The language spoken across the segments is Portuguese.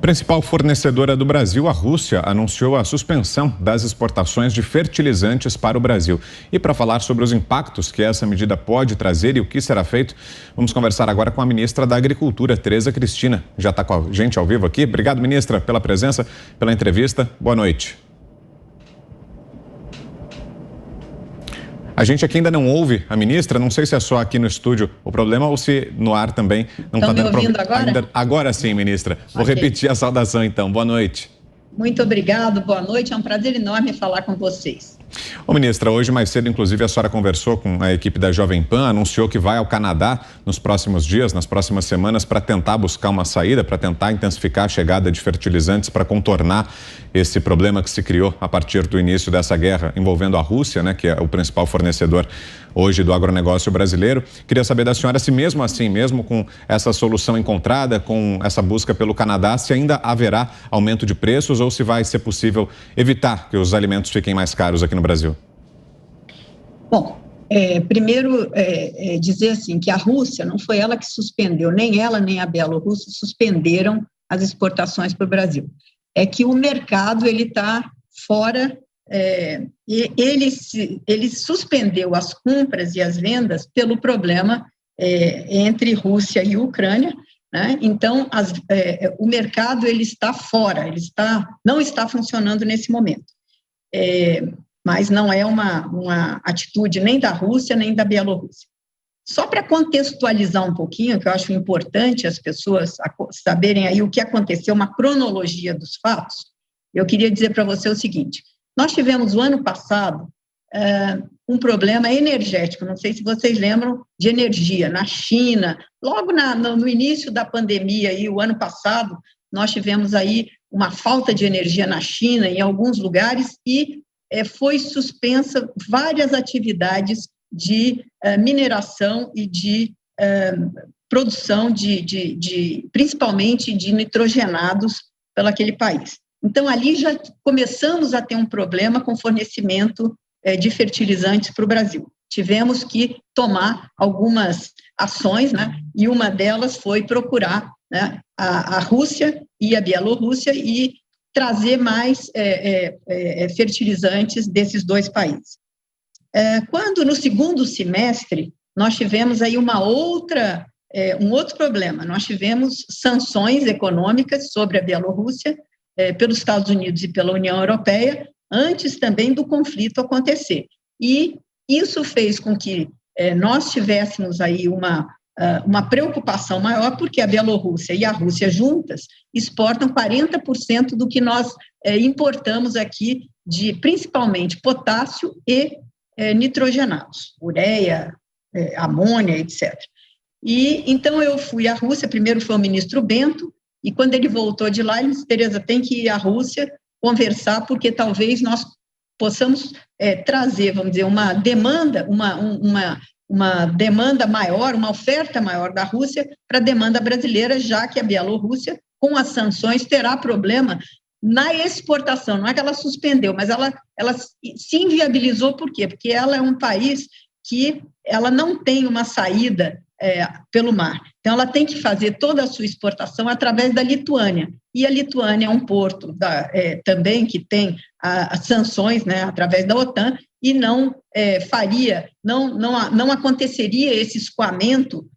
Principal fornecedora do Brasil, a Rússia, anunciou a suspensão das exportações de fertilizantes para o Brasil. E para falar sobre os impactos que essa medida pode trazer e o que será feito, vamos conversar agora com a ministra da Agricultura, Tereza Cristina. Já está com a gente ao vivo aqui. Obrigado, ministra, pela presença, pela entrevista. Boa noite. A gente aqui ainda não ouve a ministra, não sei se é só aqui no estúdio o problema ou se no ar também não está dando problema. Agora? Agora sim, ministra. Vou repetir a saudação então. Boa noite. Muito obrigado, boa noite. É um prazer enorme falar com vocês. Ô, ministra, hoje mais cedo, inclusive, a senhora conversou com a equipe da Jovem Pan, anunciou que vai ao Canadá nos próximos dias, nas próximas semanas, para tentar buscar uma saída, para tentar intensificar a chegada de fertilizantes, para contornar esse problema que se criou a partir do início dessa guerra envolvendo a Rússia, né, que é o principal fornecedor hoje do agronegócio brasileiro. Queria saber da senhora se mesmo assim, mesmo com essa solução encontrada, com essa busca pelo Canadá, se ainda haverá aumento de preços ou se vai ser possível evitar que os alimentos fiquem mais caros aqui no Brasil. Bom, primeiro dizer assim que a Rússia não foi ela que suspendeu, nem ela nem a Bielorrússia suspenderam as exportações para o Brasil. É que o mercado ele está fora. Ele suspendeu as compras e as vendas pelo problema entre Rússia e Ucrânia, né? Então o mercado ele está fora, não está funcionando nesse momento, mas não é uma atitude nem da Rússia nem da Bielorrússia. Só para contextualizar um pouquinho, que eu acho importante as pessoas saberem aí o que aconteceu, uma cronologia dos fatos, eu queria dizer para você o seguinte: nós tivemos o ano passado um problema energético, não sei se vocês lembram, de energia na China. Logo no início da pandemia, aí, o ano passado, nós tivemos aí uma falta de energia na China, em alguns lugares, e foi suspensa várias atividades de mineração e de produção principalmente de nitrogenados pelaquele país. Então, ali já começamos a ter um problema com fornecimento de fertilizantes para o Brasil. Tivemos que tomar algumas ações, né? E uma delas foi procurar, né, a Rússia e a Bielorrússia e trazer mais fertilizantes desses dois países. Quando, no segundo semestre, nós tivemos aí um outro problema. Nós tivemos sanções econômicas sobre a Bielorrússia, pelos Estados Unidos e pela União Europeia, antes também do conflito acontecer. E isso fez com que nós tivéssemos aí uma preocupação maior, porque a Bielorrússia e a Rússia juntas exportam 40% do que nós importamos aqui, principalmente potássio e nitrogenados, ureia, amônia, etc. E então eu fui à Rússia, primeiro foi o ministro Bento, e quando ele voltou de lá, ele disse: Tereza, tem que ir à Rússia conversar, porque talvez nós possamos trazer, vamos dizer, uma demanda, uma demanda maior, uma oferta maior da Rússia para a demanda brasileira, já que a Bielorrússia, com as sanções, terá problema na exportação. Não é que ela suspendeu, mas ela se inviabilizou. Por quê? Porque ela é um país que ela não tem uma saída pelo mar. Então, ela tem que fazer toda a sua exportação através da Lituânia. E a Lituânia é um porto também que tem as sanções, né, através da OTAN, e não aconteceria esse escoamento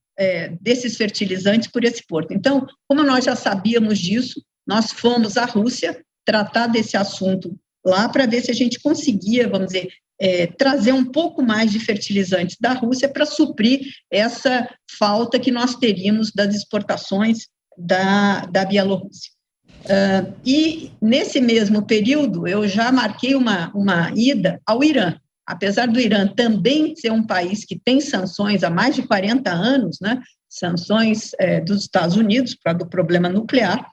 desses fertilizantes por esse porto. Então, como nós já sabíamos disso, nós fomos à Rússia tratar desse assunto lá para ver se a gente conseguia, vamos dizer, trazer um pouco mais de fertilizantes da Rússia para suprir essa falta que nós teríamos das exportações da Bielorrússia. E nesse mesmo período eu já marquei uma ida ao Irã. Apesar do Irã também ser um país que tem sanções há mais de 40 anos, né, sanções dos Estados Unidos por causa do problema nuclear,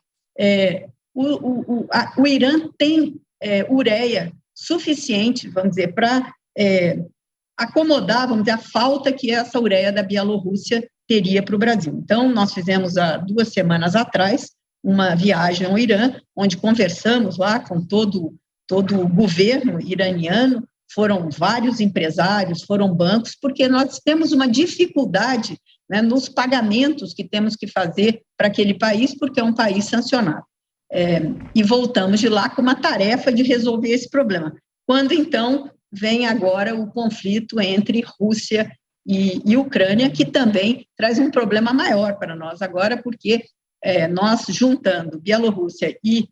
o Irã tem ureia suficiente, vamos dizer, para acomodar, vamos dizer, a falta que essa ureia da Bielorrússia teria para o Brasil. Então, nós fizemos há 2 semanas atrás uma viagem ao Irã, onde conversamos lá com todo o governo iraniano, foram vários empresários, foram bancos, porque nós temos uma dificuldade, né, nos pagamentos que temos que fazer para aquele país, porque é um país sancionado. e voltamos de lá com uma tarefa de resolver esse problema. Quando, então, vem agora o conflito entre Rússia e Ucrânia, que também traz um problema maior para nós agora, porque nós, juntando Bielorrússia e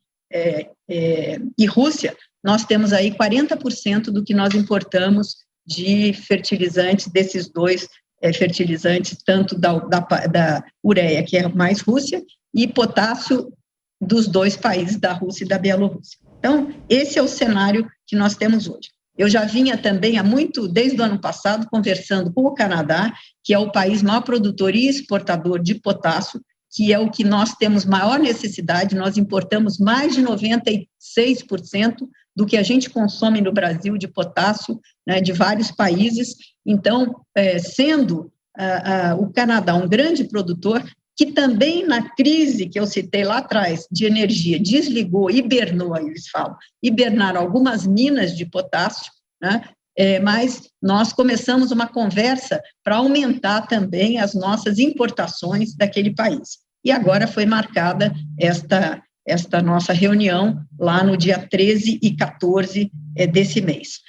Rússia, nós temos aí 40% do que nós importamos de fertilizantes, desses dois fertilizantes, tanto da ureia, que é mais Rússia, e potássio dos dois países, da Rússia e da Bielorrússia. Então, esse é o cenário que nós temos hoje. Eu já vinha também desde o ano passado, conversando com o Canadá, que é o país maior produtor e exportador de potássio, que é o que nós temos maior necessidade. Nós importamos mais de 96% do que a gente consome no Brasil de potássio, né, de vários países. Então, sendo o Canadá um grande produtor, que também na crise que eu citei lá atrás, de energia, desligou, hibernou, aí eles falam, hibernaram algumas minas de potássio, né? Mas nós começamos uma conversa para aumentar também as nossas importações daquele país. E agora foi marcada esta nossa reunião lá no dia 13 e 14 desse mês.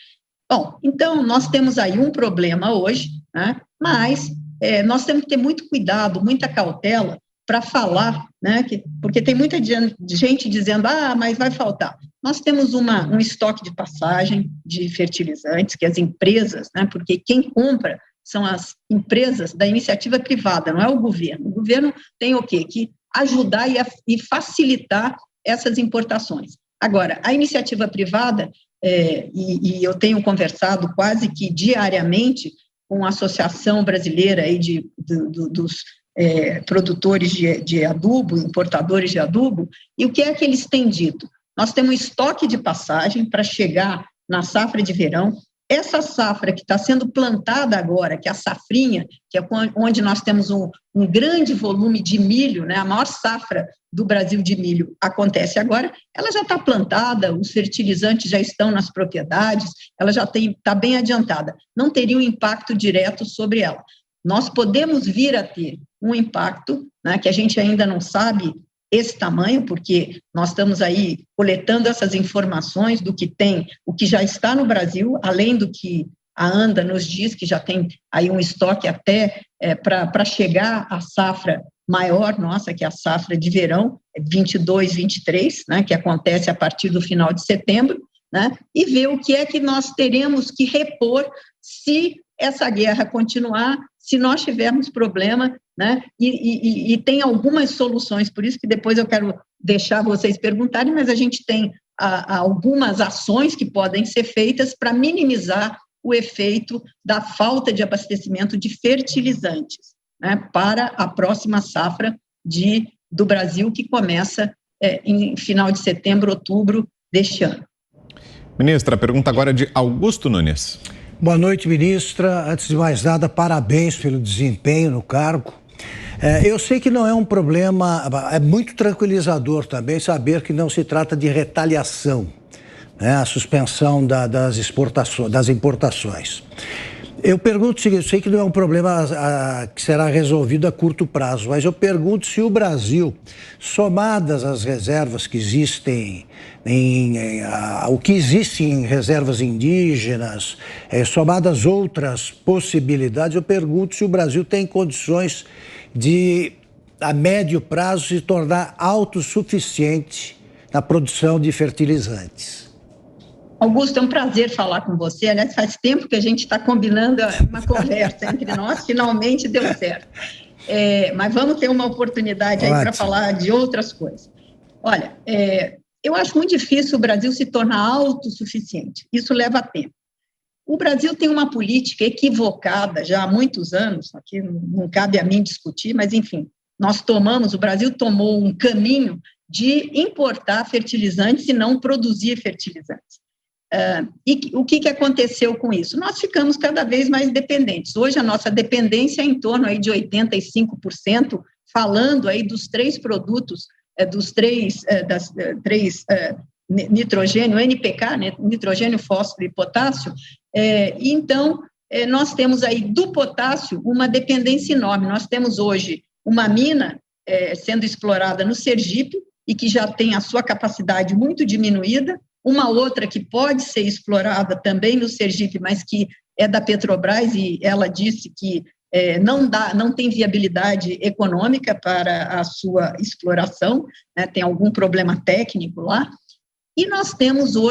Bom, então nós temos aí um problema hoje, né? Mas nós temos que ter muito cuidado, muita cautela para falar, né? Porque tem muita gente dizendo, mas vai faltar. Nós temos um estoque de passagem de fertilizantes, que as empresas, né? Porque quem compra são as empresas da iniciativa privada, não é o governo. O governo tem o quê? Que ajudar e facilitar essas importações. Agora, a iniciativa privada, e eu tenho conversado quase que diariamente com a Associação Brasileira aí dos produtores de adubo, importadores de adubo, e o que é que eles têm dito? Nós temos um estoque de passagem para chegar na safra de verão. Essa safra que está sendo plantada agora, que é a safrinha, que é onde nós temos um grande volume de milho, né, a maior safra do Brasil de milho acontece agora, ela já está plantada, os fertilizantes já estão nas propriedades, ela já está bem adiantada, não teria um impacto direto sobre ela. Nós podemos vir a ter um impacto, né, que a gente ainda não sabe esse tamanho, porque nós estamos aí coletando essas informações do que tem, o que já está no Brasil, além do que a ANDA nos diz, que já tem aí um estoque até para chegar à safra maior nossa, que é a safra de verão, 22, 23, né, que acontece a partir do final de setembro, né, e ver o que é que nós teremos que repor se essa guerra continuar, se nós tivermos problema, né, e tem algumas soluções, por isso que depois eu quero deixar vocês perguntarem, mas a gente tem algumas ações que podem ser feitas para minimizar o efeito da falta de abastecimento de fertilizantes, né, para a próxima safra do Brasil, que começa em final de setembro, outubro deste ano. Ministra, a pergunta agora é de Augusto Nunes. Boa noite, ministra. Antes de mais nada, parabéns pelo desempenho no cargo. Eu sei que não é um problema, é muito tranquilizador também saber que não se trata de retaliação, né, a suspensão das importações. Eu pergunto o seguinte, eu sei que não é um problema que será resolvido a curto prazo, mas eu pergunto se o Brasil, somadas as reservas que existem, o que existe em reservas indígenas, somadas outras possibilidades, eu pergunto se o Brasil tem condições de, a médio prazo, se tornar autossuficiente na produção de fertilizantes. Augusto, é um prazer falar com você. Aliás, faz tempo que a gente está combinando uma conversa entre nós, finalmente deu certo. Mas vamos ter uma oportunidade aí para falar de outras coisas. Olha, eu acho muito difícil o Brasil se tornar autossuficiente. Isso leva tempo. O Brasil tem uma política equivocada já há muitos anos, aqui não cabe a mim discutir, mas, enfim, o Brasil tomou um caminho de importar fertilizantes e não produzir fertilizantes. E o que aconteceu com isso? Nós ficamos cada vez mais dependentes. Hoje a nossa dependência é em torno aí de 85%, falando aí dos três produtos, das três nitrogênio, NPK, né, nitrogênio, fósforo e potássio. Então, nós temos aí do potássio uma dependência enorme. Nós temos hoje uma mina sendo explorada no Sergipe, e que já tem a sua capacidade muito diminuída, uma outra que pode ser explorada também no Sergipe, mas que é da Petrobras, e ela disse que não tem viabilidade econômica para a sua exploração, né, tem algum problema técnico lá. E nós temos um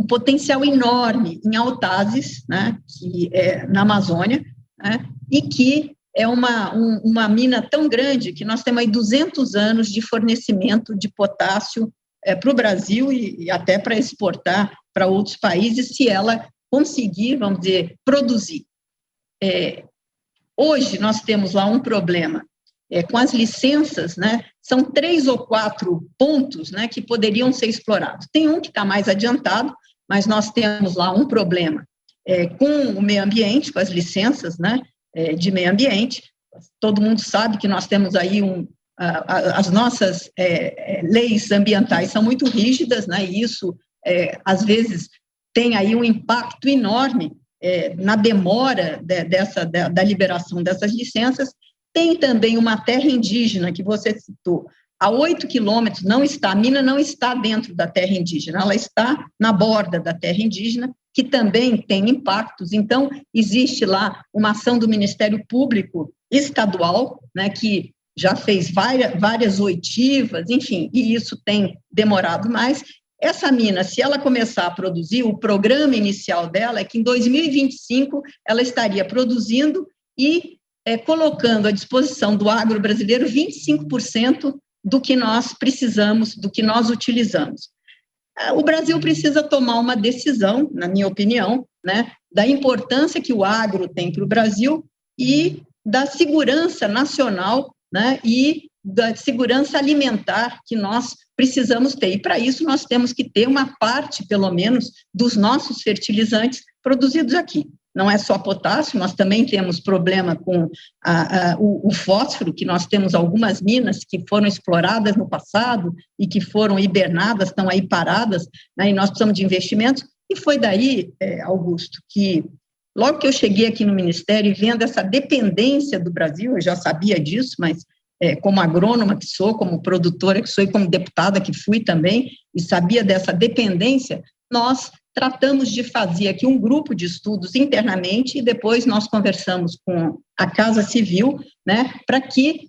potencial enorme em Autazes, né, que é na Amazônia, né, e que é uma mina tão grande que nós temos aí 200 anos de fornecimento de potássio para o Brasil e até para exportar para outros países, se ela conseguir, vamos dizer, produzir. Hoje nós temos lá um problema com as licenças, né, são 3 ou 4 pontos, né, que poderiam ser explorados. Tem um que está mais adiantado, mas nós temos lá um problema com o meio ambiente, com as licenças, né, de meio ambiente. Todo mundo sabe que nós temos aí as nossas leis ambientais são muito rígidas, né, e isso, às vezes, tem aí um impacto enorme na demora da liberação dessas licenças. Tem também uma terra indígena que você citou, a 8 quilômetros, a mina não está dentro da terra indígena, ela está na borda da terra indígena, que também tem impactos. Então, existe lá uma ação do Ministério Público Estadual, né, que já fez várias oitivas, enfim, e isso tem demorado mais. Essa mina, se ela começar a produzir, o programa inicial dela é que em 2025 ela estaria produzindo e colocando à disposição do agro brasileiro 25% do que nós precisamos, do que nós utilizamos. O Brasil precisa tomar uma decisão, na minha opinião, né, da importância que o agro tem para o Brasil e da segurança nacional, né, e da segurança alimentar que nós precisamos ter. E, para isso, nós temos que ter uma parte, pelo menos, dos nossos fertilizantes produzidos aqui. Não é só potássio, nós também temos problema com o fósforo, que nós temos algumas minas que foram exploradas no passado e que foram hibernadas, estão aí paradas, né, e nós precisamos de investimentos. E foi daí, Augusto, que logo que eu cheguei aqui no Ministério e vendo essa dependência do Brasil, eu já sabia disso, mas como agrônoma que sou, como produtora que sou e como deputada que fui também, e sabia dessa dependência, nós tratamos de fazer aqui um grupo de estudos internamente e depois nós conversamos com a Casa Civil, né, para que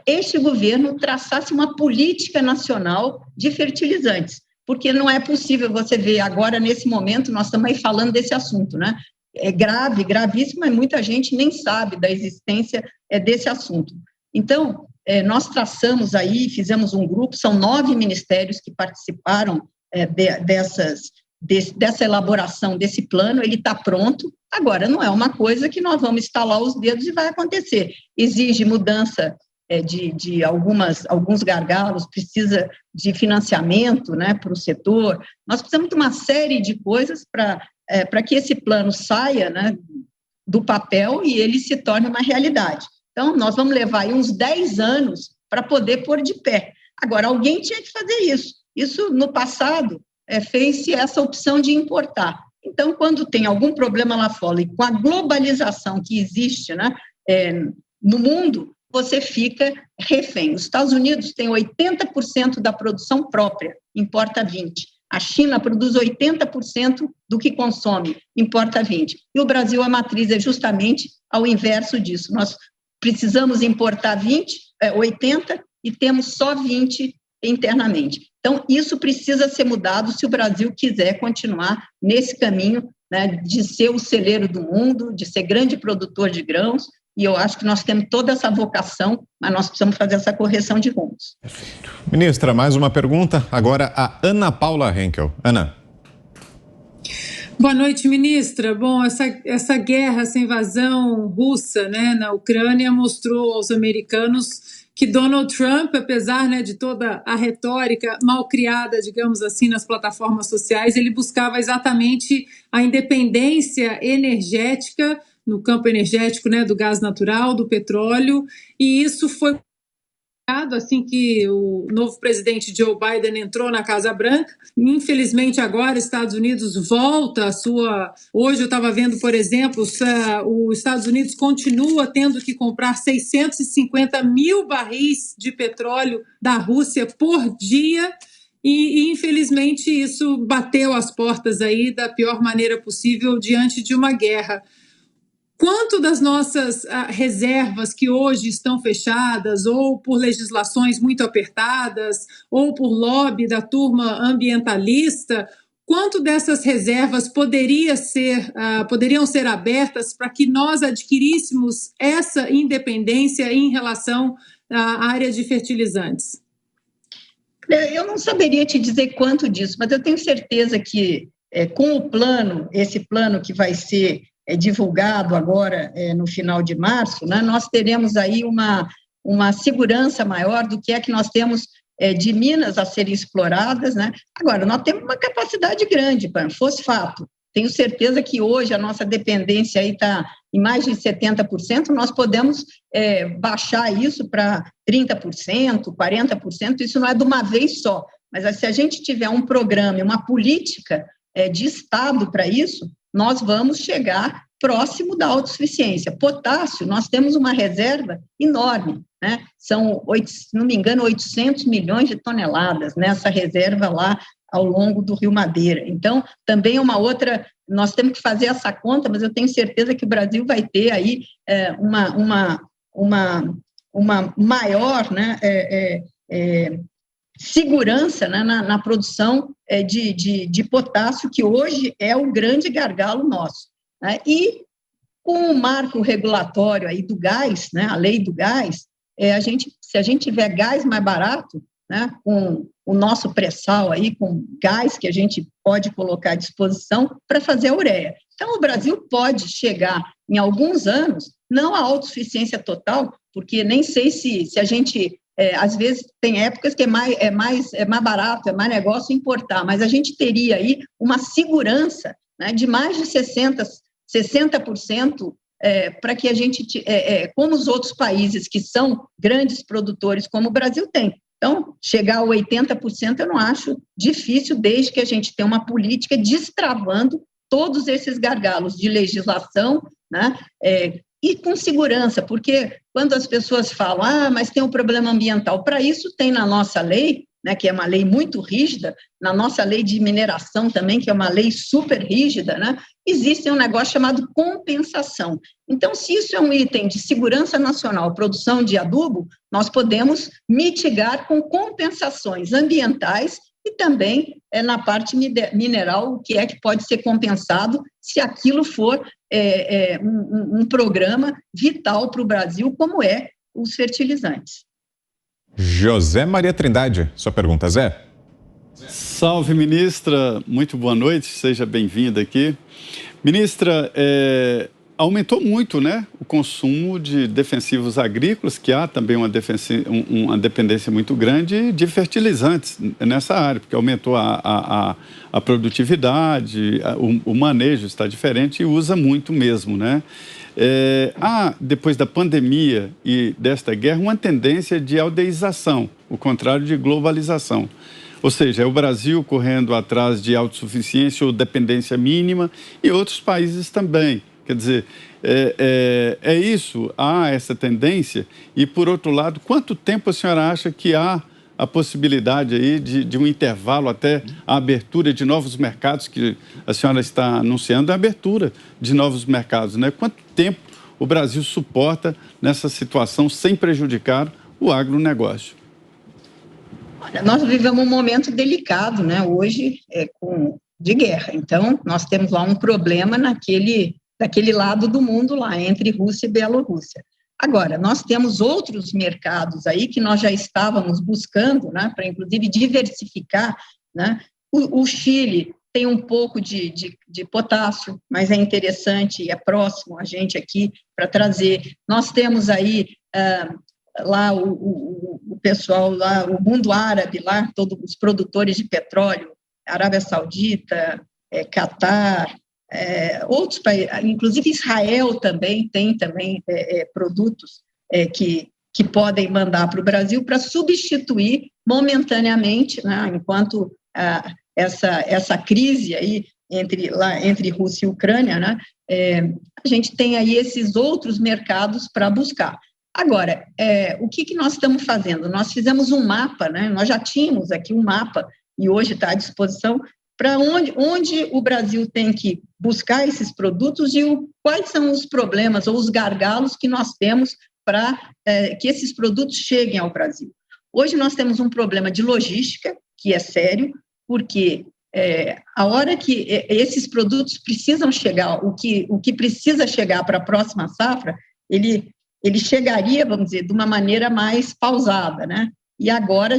este governo traçasse uma política nacional de fertilizantes, porque não é possível você ver agora, nesse momento, nós estamos aí falando desse assunto, né, é grave, gravíssimo, mas muita gente nem sabe da existência desse assunto. Então, nós traçamos aí, fizemos um grupo, são 9 ministérios que participaram dessa elaboração desse plano, ele está pronto. Agora, não é uma coisa que nós vamos estalar os dedos e vai acontecer. Exige mudança de alguns gargalos, precisa de financiamento, né, para o setor. Nós precisamos de uma série de coisas para que esse plano saia, né, do papel e ele se torne uma realidade. Então, nós vamos levar aí uns 10 anos para poder pôr de pé. Agora, alguém tinha que fazer isso. Isso, no passado, fez-se essa opção de importar. Então, quando tem algum problema lá fora, e com a globalização que existe, né, no mundo, você fica refém. Os Estados Unidos têm 80% da produção própria, importa 20%. A China produz 80% do que consome, importa 20%. E o Brasil, a matriz é justamente ao inverso disso. Nós precisamos importar 80% e temos só 20% internamente. Então, isso precisa ser mudado se o Brasil quiser continuar nesse caminho, né, de ser o celeiro do mundo, de ser grande produtor de grãos, e eu acho que nós temos toda essa vocação, mas nós precisamos fazer essa correção de rumos. Ministra, mais uma pergunta, agora a Ana Paula Henkel. Ana. Boa noite, ministra. Bom, essa guerra, essa invasão russa, né, na Ucrânia mostrou aos americanos que Donald Trump, apesar, né, de toda a retórica mal criada, digamos assim, nas plataformas sociais, ele buscava exatamente a independência energética, no campo energético, né, do gás natural, do petróleo, e isso foi assim que o novo presidente Joe Biden entrou na Casa Branca. Infelizmente, agora os Estados Unidos volta à sua... Hoje eu estava vendo, por exemplo, os Estados Unidos continua tendo que comprar 650 mil barris de petróleo da Rússia por dia. E, infelizmente, isso bateu as portas aí da pior maneira possível diante de uma guerra. Quanto das nossas reservas que hoje estão fechadas, ou por legislações muito apertadas, ou por lobby da turma ambientalista, quanto dessas reservas poderiam ser abertas para que nós adquiríssemos essa independência em relação à área de fertilizantes? Eu não saberia te dizer quanto disso, mas eu tenho certeza que com o plano, esse plano que vai ser divulgado agora no final de março, né, nós teremos aí uma segurança maior do que é que nós temos de minas a serem exploradas, né? Agora, nós temos uma capacidade grande, fosfato. Tenho certeza que hoje a nossa dependência aí está em mais de 70%, nós podemos baixar isso para 30%, 40%, isso não é de uma vez só, mas se a gente tiver um programa, uma política de Estado para isso, nós vamos chegar próximo da autossuficiência. Potássio, nós temos uma reserva enorme, né? São, se não me engano, 800 milhões de toneladas nessa reserva lá ao longo do Rio Madeira. Então, também é uma outra, nós temos que fazer essa conta, mas eu tenho certeza que o Brasil vai ter aí uma maior, né, segurança, né, na produção de potássio, que hoje é o grande gargalo nosso, né? E com o marco regulatório aí do gás, né, a lei do gás, se a gente tiver gás mais barato, né, com o nosso pré-sal aí, com gás que a gente pode colocar à disposição para fazer a ureia. Então, o Brasil pode chegar, em alguns anos, não à autossuficiência total, porque nem sei se a gente... às vezes tem épocas que é mais barato, é mais negócio importar, mas a gente teria aí uma segurança, né, de mais de 60%, para que a gente, como os outros países que são grandes produtores, como o Brasil tem. Então, chegar a 80% eu não acho difícil, desde que a gente tenha uma política destravando todos esses gargalos de legislação, né, e com segurança, porque quando as pessoas falam, mas tem um problema ambiental, para isso tem na nossa lei, né, que é uma lei muito rígida, na nossa lei de mineração também, que é uma lei super rígida, né, existe um negócio chamado compensação. Então, se isso é um item de segurança nacional, produção de adubo, nós podemos mitigar com compensações ambientais e também na parte mineral, o que é que pode ser compensado se aquilo for um programa vital para o Brasil, como é os fertilizantes. José Maria Trindade, sua pergunta, Zé? Salve, ministra, muito boa noite, seja bem-vinda aqui. Ministra, aumentou muito, né, o consumo de defensivos agrícolas, que há também uma dependência muito grande de fertilizantes nessa área, porque aumentou a produtividade, o manejo está diferente e usa muito mesmo, né? Há, depois da pandemia e desta guerra, uma tendência de aldeização, o contrário de globalização. Ou seja, é o Brasil correndo atrás de autossuficiência ou dependência mínima e outros países também. Quer dizer, é isso, há essa tendência. E, por outro lado, quanto tempo a senhora acha que há a possibilidade aí de um intervalo até a abertura de novos mercados, que a senhora está anunciando a abertura de novos mercados, né? Quanto tempo o Brasil suporta nessa situação sem prejudicar o agronegócio? Olha, nós vivemos um momento delicado, né? Hoje de guerra. Então, nós temos lá um problema daquele lado do mundo lá, entre Rússia e Bielorrússia. Agora, nós temos outros mercados aí que nós já estávamos buscando, né, para inclusive diversificar, né? O Chile tem um pouco de potássio, mas é interessante e é próximo a gente aqui para trazer. Nós temos aí lá o pessoal lá, o mundo árabe lá, todos os produtores de petróleo, Arábia Saudita, Catar, outros países, inclusive Israel também tem produtos que que podem mandar para o Brasil para substituir momentaneamente, né, enquanto essa crise aí entre Rússia e Ucrânia, né, a gente tem aí esses outros mercados para buscar. Agora, o que nós estamos fazendo? Nós fizemos um mapa, né, nós já tínhamos aqui um mapa, e hoje está à disposição, para onde o Brasil tem que buscar esses produtos e quais são os problemas ou os gargalos que nós temos para que esses produtos cheguem ao Brasil. Hoje nós temos um problema de logística, que é sério, porque a hora que esses produtos precisam chegar, o que precisa chegar para a próxima safra, ele chegaria, vamos dizer, de uma maneira mais pausada, né? E agora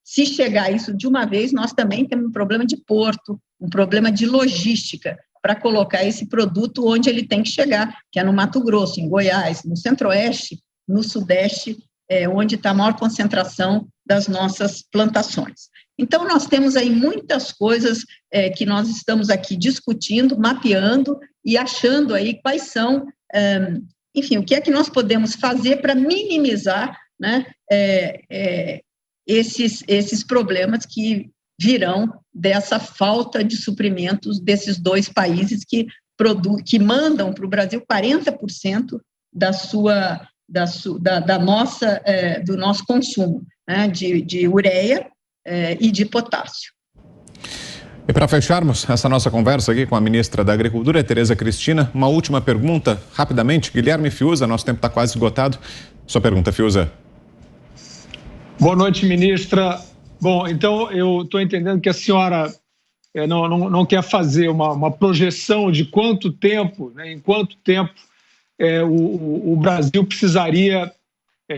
se chegar isso de uma vez, nós também temos um problema de porto, um problema de logística para colocar esse produto onde ele tem que chegar, que é no Mato Grosso, em Goiás, no Centro-Oeste, no Sudeste, onde está a maior concentração das nossas plantações. Então, nós temos aí muitas coisas que nós estamos aqui discutindo, mapeando e achando aí quais são, enfim, o que é que nós podemos fazer para minimizar, né, esses problemas que virão dessa falta de suprimentos desses dois países que mandam para o Brasil 40% do nosso consumo, né, de ureia e de potássio. E para fecharmos essa nossa conversa aqui com a ministra da Agricultura, Tereza Cristina, uma última pergunta, rapidamente. Guilherme Fiuza, nosso tempo está quase esgotado. Sua pergunta, Fiuza. Boa noite, ministra. Bom, então eu estou entendendo que a senhora não quer fazer uma projeção de quanto tempo, né, em quanto tempo o Brasil precisaria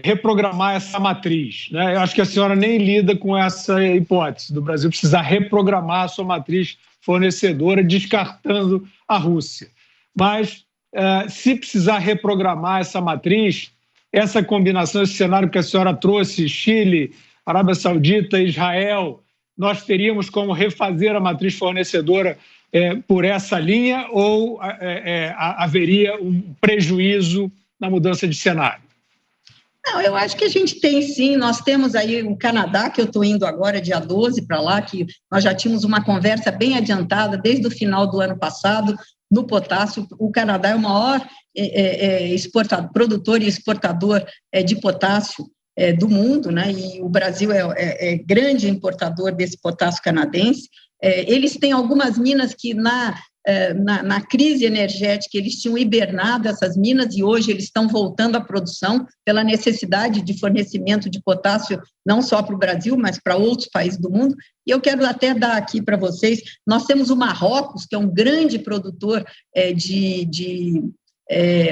reprogramar essa matriz, né? Eu acho que a senhora nem lida com essa hipótese do Brasil precisar reprogramar a sua matriz fornecedora, descartando a Rússia. Mas, se precisar reprogramar essa matriz, essa combinação, esse cenário que a senhora trouxe, Chile, Arábia Saudita, Israel, nós teríamos como refazer a matriz fornecedora por essa linha ou haveria um prejuízo na mudança de cenário? Não, eu acho que a gente tem sim, nós temos aí o Canadá, que eu estou indo agora, dia 12 para lá, que nós já tínhamos uma conversa bem adiantada desde o final do ano passado, no potássio. O Canadá é o maior produtor e exportador de potássio do mundo, né? E o Brasil é grande importador desse potássio canadense. Eles têm algumas minas que na crise energética eles tinham hibernado essas minas e hoje eles estão voltando à produção pela necessidade de fornecimento de potássio não só para o Brasil, mas para outros países do mundo. E eu quero até dar aqui para vocês, nós temos o Marrocos, que é um grande produtor de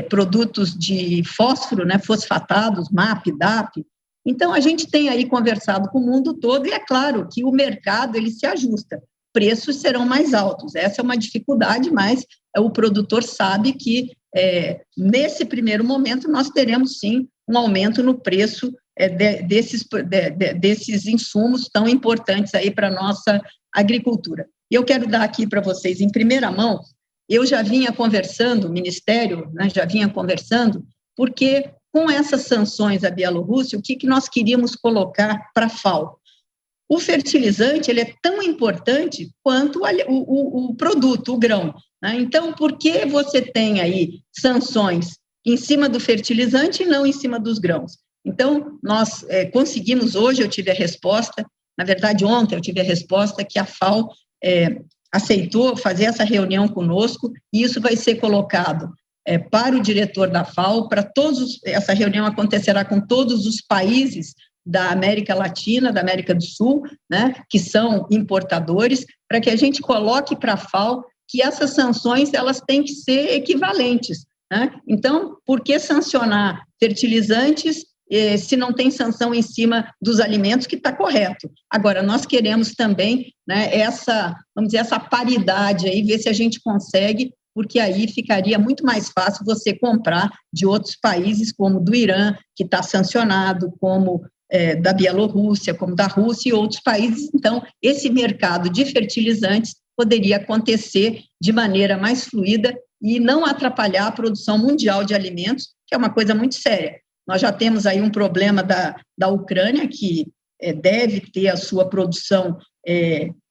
produtos de fósforo, né, fosfatados, MAP, DAP. Então, a gente tem aí conversado com o mundo todo e é claro que o mercado ele se ajusta. Preços serão mais altos. Essa é uma dificuldade, mas o produtor sabe que, nesse primeiro momento, nós teremos, sim, um aumento no preço desses insumos tão importantes aí para a nossa agricultura. E eu quero dar aqui para vocês, em primeira mão, eu já vinha conversando, o Ministério, né, já vinha conversando, porque com essas sanções à Bielorrússia, o que nós queríamos colocar para a FAO? O fertilizante ele é tão importante quanto o produto, o grão, né? Então, por que você tem aí sanções em cima do fertilizante e não em cima dos grãos? Então, nós conseguimos, hoje eu tive a resposta, na verdade ontem eu tive a resposta que a FAO aceitou fazer essa reunião conosco e isso vai ser colocado para o diretor da FAO, essa reunião acontecerá com todos os países da América Latina, da América do Sul, né, que são importadores, para que a gente coloque para a FAO que essas sanções elas têm que ser equivalentes, né? Então, por que sancionar fertilizantes se não tem sanção em cima dos alimentos, que está correto? Agora, nós queremos também, né, essa paridade aí, ver se a gente consegue, porque aí ficaria muito mais fácil você comprar de outros países, como do Irã, que está sancionado, como da Bielorrússia, como da Rússia e outros países. Então, esse mercado de fertilizantes poderia acontecer de maneira mais fluida e não atrapalhar a produção mundial de alimentos, que é uma coisa muito séria. Nós já temos aí um problema da Ucrânia, que deve ter a sua produção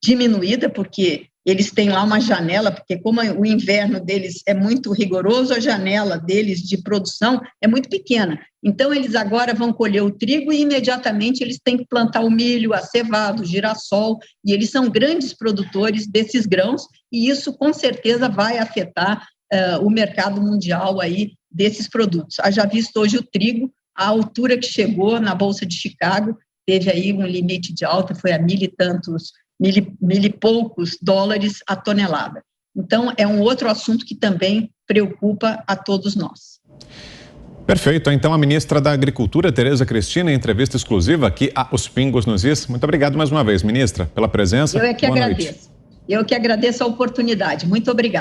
diminuída, porque eles têm lá uma janela, porque como o inverno deles é muito rigoroso, a janela deles de produção é muito pequena. Então, eles agora vão colher o trigo e imediatamente eles têm que plantar o milho, a cevada, o girassol, e eles são grandes produtores desses grãos, e isso com certeza vai afetar o mercado mundial aí desses produtos. Haja visto hoje o trigo, a altura que chegou na Bolsa de Chicago, teve aí um limite de alta, foi a mil e poucos dólares a tonelada. Então, é um outro assunto que também preocupa a todos nós. Perfeito. Então, a ministra da Agricultura, Tereza Cristina, em entrevista exclusiva aqui a Os Pingos nos Is. Muito obrigado mais uma vez, ministra, pela presença. Eu é que agradeço. Eu que agradeço a oportunidade. Muito obrigada.